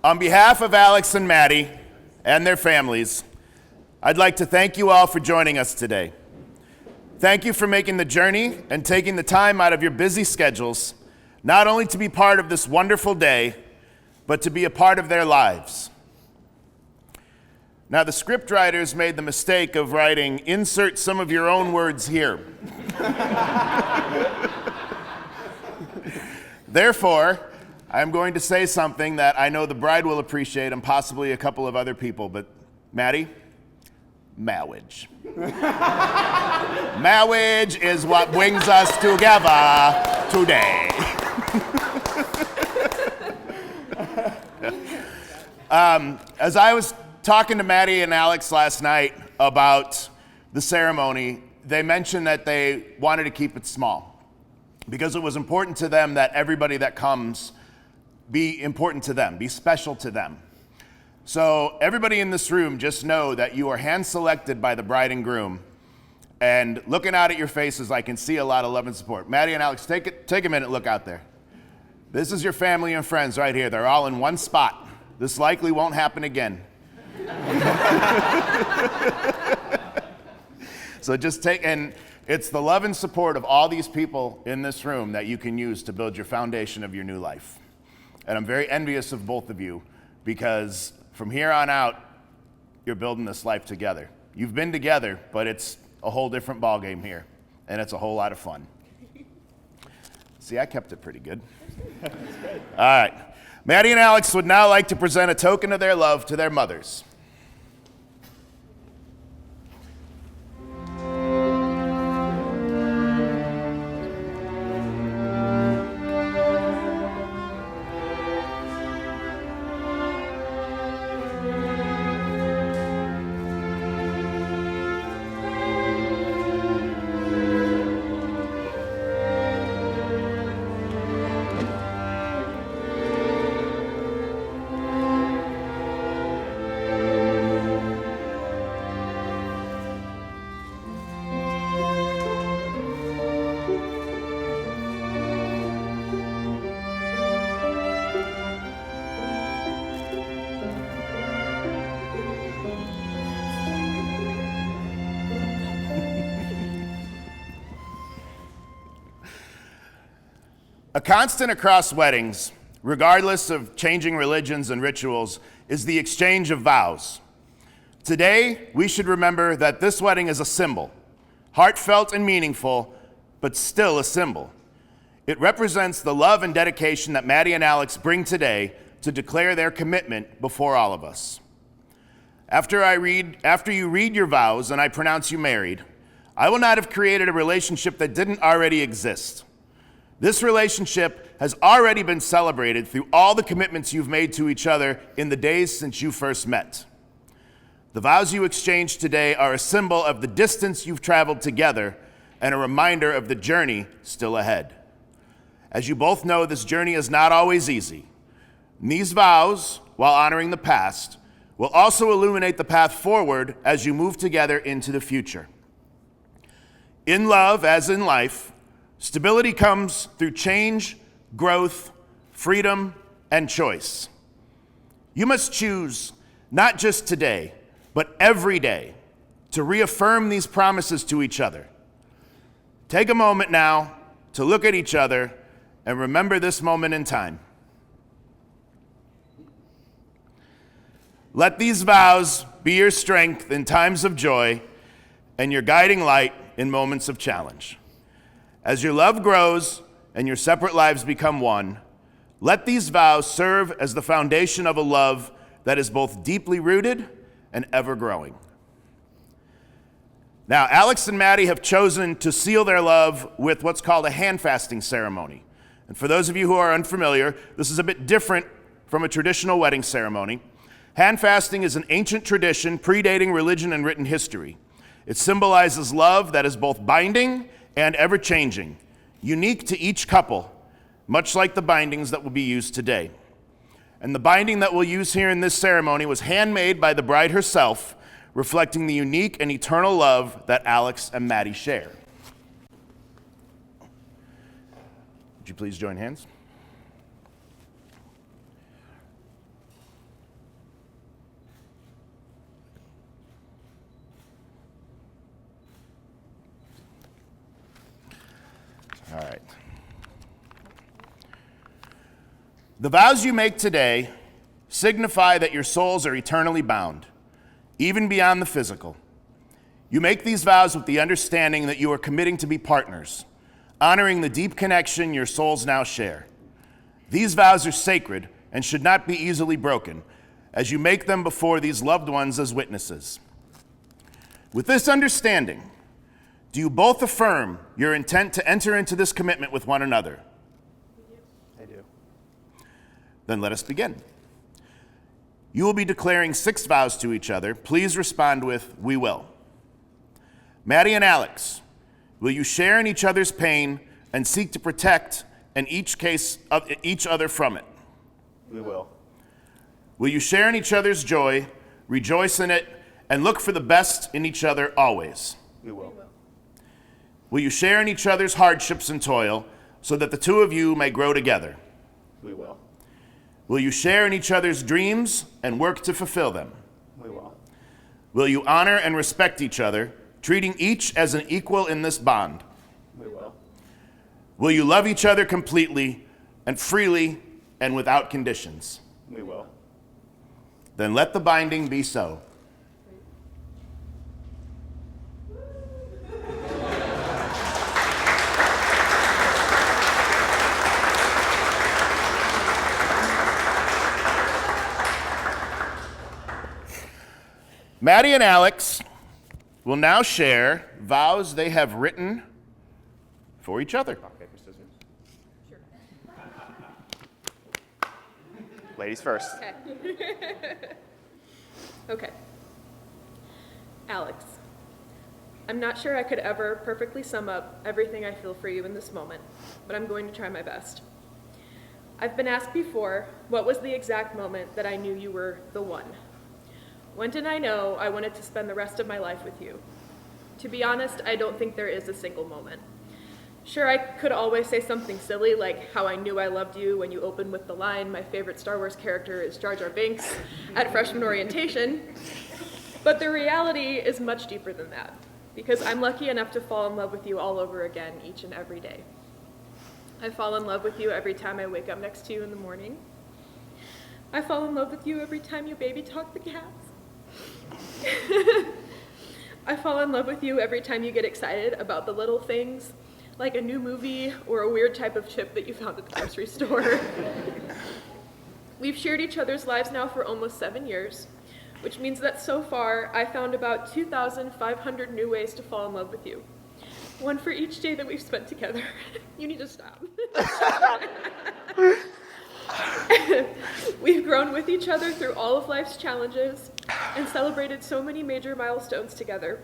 On behalf of Alex and Maddie and their families, I'd like to thank you all for joining us today. Thank you for making the journey and taking the time out of your busy schedules, not only to be part of this wonderful day, but to be a part of their lives. Now, the scriptwriters made the mistake of writing, "Insert some of your own words here." Therefore, I'm going to say something that I know the bride will appreciate and possibly a couple of other people, but Maddie, marriage. Marriage is what brings us together today. As I was talking to Maddie and Alex last night about the ceremony, they mentioned that they wanted to keep it small because it was important to them that everybody that comes be important to them, be special to them. So everybody in this room, just know that you are hand-selected by the bride and groom. And looking out at your faces, I can see a lot of love and support. Maddie and Alex, take a minute, look out there. This is your family and friends right here. They're all in one spot. This likely won't happen again. So just and it's the love and support of all these people in this room that you can use to build your foundation of your new life. And I'm very envious of both of you because from here on out, you're building this life together. You've been together, but it's a whole different ballgame here, and it's a whole lot of fun. See, I kept it pretty good. All right. Maddie and Alex would now like to present a token of their love to their mothers. A constant across weddings, regardless of changing religions and rituals, is the exchange of vows. Today, we should remember that this wedding is a symbol, heartfelt and meaningful, but still a symbol. It represents the love and dedication that Maddie and Alex bring today to declare their commitment before all of us. After you read your vows and I pronounce you married, I will not have created a relationship that didn't already exist. This relationship has already been celebrated through all the commitments you've made to each other in the days since you first met. The vows you exchange today are a symbol of the distance you've traveled together and a reminder of the journey still ahead. As you both know, this journey is not always easy. And these vows, while honoring the past, will also illuminate the path forward as you move together into the future. In love, as in life, stability comes through change, growth, freedom, and choice. You must choose, not just today, but every day, to reaffirm these promises to each other. Take a moment now to look at each other and remember this moment in time. Let these vows be your strength in times of joy and your guiding light in moments of challenge. As your love grows and your separate lives become one, let these vows serve as the foundation of a love that is both deeply rooted and ever growing. Now, Alex and Maddie have chosen to seal their love with what's called a hand fasting ceremony. And for those of you who are unfamiliar, this is a bit different from a traditional wedding ceremony. Hand fasting is an ancient tradition predating religion and written history. It symbolizes love that is both binding and ever-changing, unique to each couple, much like the bindings that will be used today. And the binding that we'll use here in this ceremony was handmade by the bride herself, reflecting the unique and eternal love that Alex and Maddie share. Would you please join hands? The vows you make today signify that your souls are eternally bound, even beyond the physical. You make these vows with the understanding that you are committing to be partners, honoring the deep connection your souls now share. These vows are sacred and should not be easily broken, as you make them before these loved ones as witnesses. With this understanding, do you both affirm your intent to enter into this commitment with one another? I do. Then let us begin. You will be declaring 6 vows to each other. Please respond with, "We will." Maddie and Alex, will you share in each other's pain and seek to protect in each case of each other from it? We will. Will you share in each other's joy, rejoice in it, and look for the best in each other always? We will. Will you share in each other's hardships and toil so that the two of you may grow together? We will. Will you share in each other's dreams and work to fulfill them? We will. Will you honor and respect each other, treating each as an equal in this bond? We will. Will you love each other completely and freely and without conditions? We will. Then let the binding be so. Maddie and Alex will now share vows they have written for each other. Rock, paper, scissors. Sure. Ladies first. Okay. Okay. Alex, I'm not sure I could ever perfectly sum up everything I feel for you in this moment, but I'm going to try my best. I've been asked before, what was the exact moment that I knew you were the one? When did I know I wanted to spend the rest of my life with you? To be honest, I don't think there is a single moment. Sure, I could always say something silly like how I knew I loved you when you opened with the line, "My favorite Star Wars character is Jar Jar Binks," at freshman orientation. But the reality is much deeper than that, because I'm lucky enough to fall in love with you all over again each and every day. I fall in love with you every time I wake up next to you in the morning. I fall in love with you every time you baby talk the cats. I fall in love with you every time you get excited about the little things, like a new movie or a weird type of chip that you found at the grocery store. We've shared each other's lives now for almost 7 years, which means that so far I found about 2,500 new ways to fall in love with you. One for each day that we've spent together. You need to stop. We've grown with each other through all of life's challenges and celebrated so many major milestones together.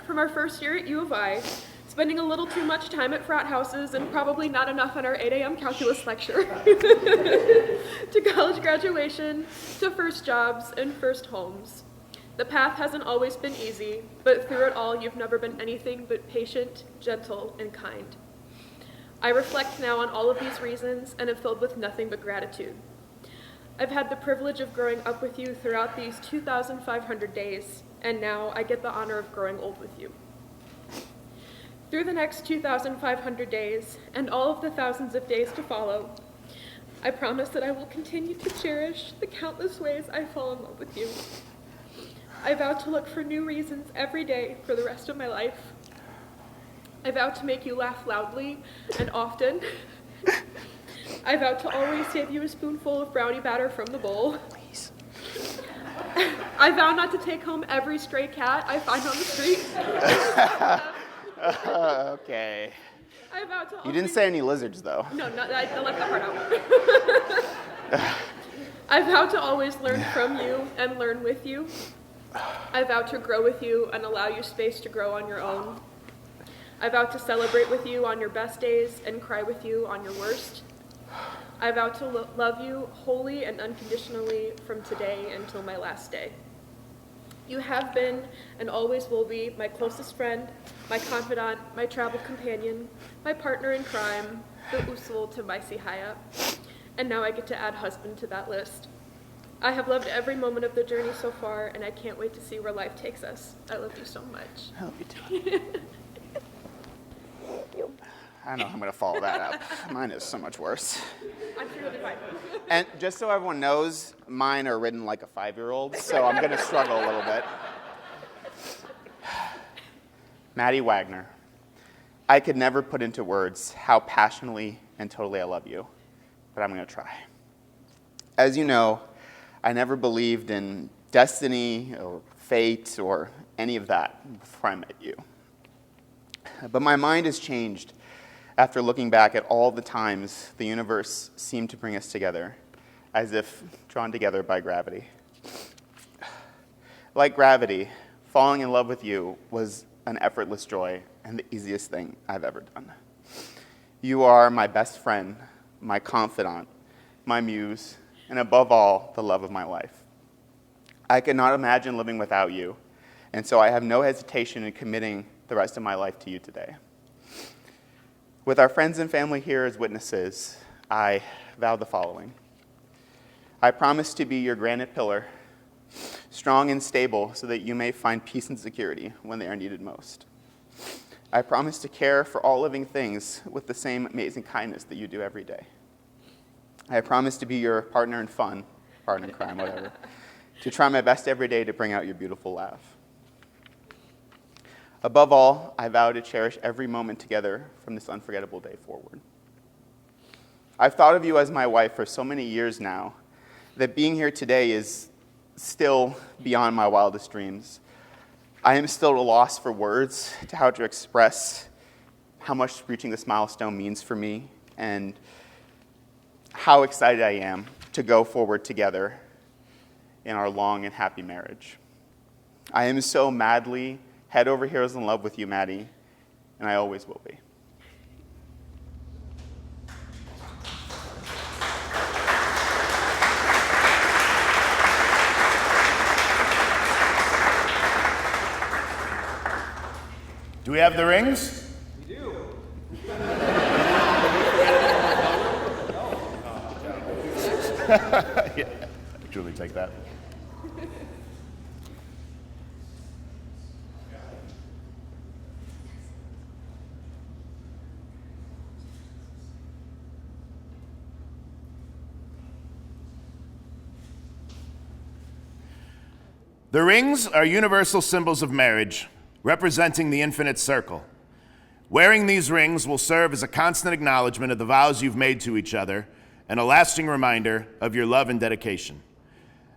From our first year at U of I, spending a little too much time at frat houses and probably not enough on our 8 a.m. calculus lecture, to college graduation, to first jobs and first homes. The path hasn't always been easy, but through it all, you've never been anything but patient, gentle, and kind. I reflect now on all of these reasons and am filled with nothing but gratitude. I've had the privilege of growing up with you throughout these 2,500 days, and now I get the honor of growing old with you. Through the next 2,500 days, and all of the thousands of days to follow, I promise that I will continue to cherish the countless ways I fall in love with you. I vow to look for new reasons every day for the rest of my life. I vow to make you laugh loudly and often. I vow to always save you a spoonful of brownie batter from the bowl. Please. I vow not to take home every stray cat I find on the street. Okay. I vow to You didn't say any lizards, though. No, I left that part out. I vow to always learn from you and learn with you. I vow to grow with you and allow you space to grow on your own. I vow to celebrate with you on your best days and cry with you on your worst. I vow to love you wholly and unconditionally from today until my last day. You have been and always will be my closest friend, my confidant, my travel companion, my partner in crime, the usul to my sihaya. And now I get to add husband to that list. I have loved every moment of the journey so far, and I can't wait to see where life takes us. I love you so much. I love you too. I don't know how I'm going to follow that up. Mine is so much worse. I'm sure you'll be fine. And just so everyone knows, mine are written like a 5-year-old, so I'm going to struggle a little bit. Maddie Wagner, I could never put into words how passionately and totally I love you, but I'm going to try. As you know, I never believed in destiny or fate or any of that before I met you. But my mind has changed after looking back at all the times the universe seemed to bring us together, as if drawn together by gravity. Like gravity, falling in love with you was an effortless joy and the easiest thing I've ever done. You are my best friend, my confidant, my muse, and above all, the love of my life. I could not imagine living without you, and so I have no hesitation in committing the rest of my life to you today. With our friends and family here as witnesses, I vow the following. I promise to be your granite pillar, strong and stable so that you may find peace and security when they are needed most. I promise to care for all living things with the same amazing kindness that you do every day. I promise to be your partner in fun, partner in crime, whatever, to try my best every day to bring out your beautiful laugh. Above all, I vow to cherish every moment together from this unforgettable day forward. I've thought of you as my wife for so many years now that being here today is still beyond my wildest dreams. I am still at a loss for words to how to express how much reaching this milestone means for me and how excited I am to go forward together in our long and happy marriage. I am so madly head over heels in love with you, Maddie, and I always will be. Do we have the rings? We do. Yeah. Julie, take that. The rings are universal symbols of marriage, representing the infinite circle. Wearing these rings will serve as a constant acknowledgement of the vows you've made to each other and a lasting reminder of your love and dedication.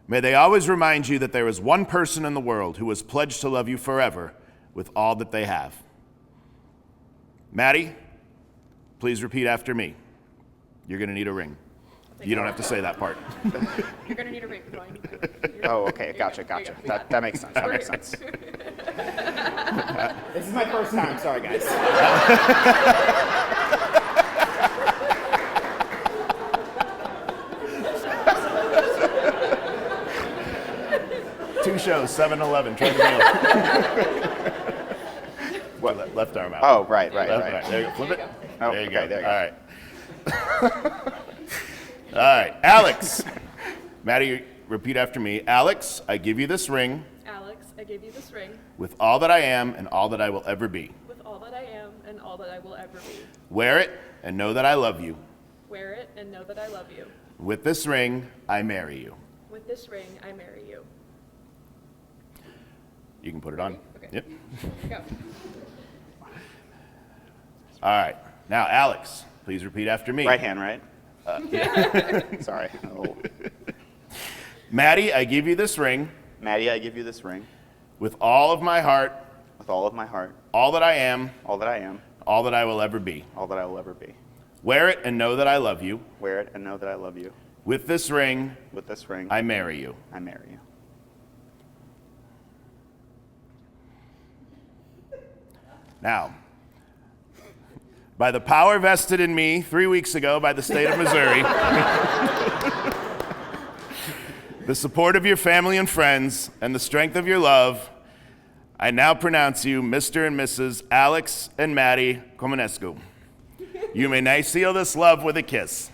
May they always remind you that there is one person in the world who has pledged to love you forever with all that they have. Maddie, please repeat after me. You're going to need a ring. You don't have to say that part. You're going to need a ring, Brian. Oh, okay, gotcha. That makes sense. That makes sense. This is my first time. Sorry, guys. 2 shows, 7-Eleven, try to go. What? Left arm out. Oh, right. There you go. Flip it. Oh, There you okay, go. there you All right. All right. Alex. Maddie, repeat after me. Alex, I give you this ring Alex, I give you this ring with all that I am and all that I will ever be. with all that I am and all that I will ever be. Wear it and know that I love you. Wear it and know that I love you. With this ring, I marry you. With this ring, I marry you. You can put it on. Okay. Yep. Go. All right. Now, Alex, please repeat after me. Right hand, right? Sorry. Oh. Maddie, I give you this ring Maddie, I give you this ring with all of my heart, with all of my heart, all that I am, all that I am, all that I will ever be. all that I will ever be. Wear it and know that I love you. Wear it and know that I love you. With this ring, With this ring, I marry you. I marry you. Now, by the power vested in me 3 weeks ago by the state of Missouri, the support of your family and friends, and the strength of your love, I now pronounce you Mr. and Mrs. Alex and Maddie Komanescu. You may now seal this love with a kiss.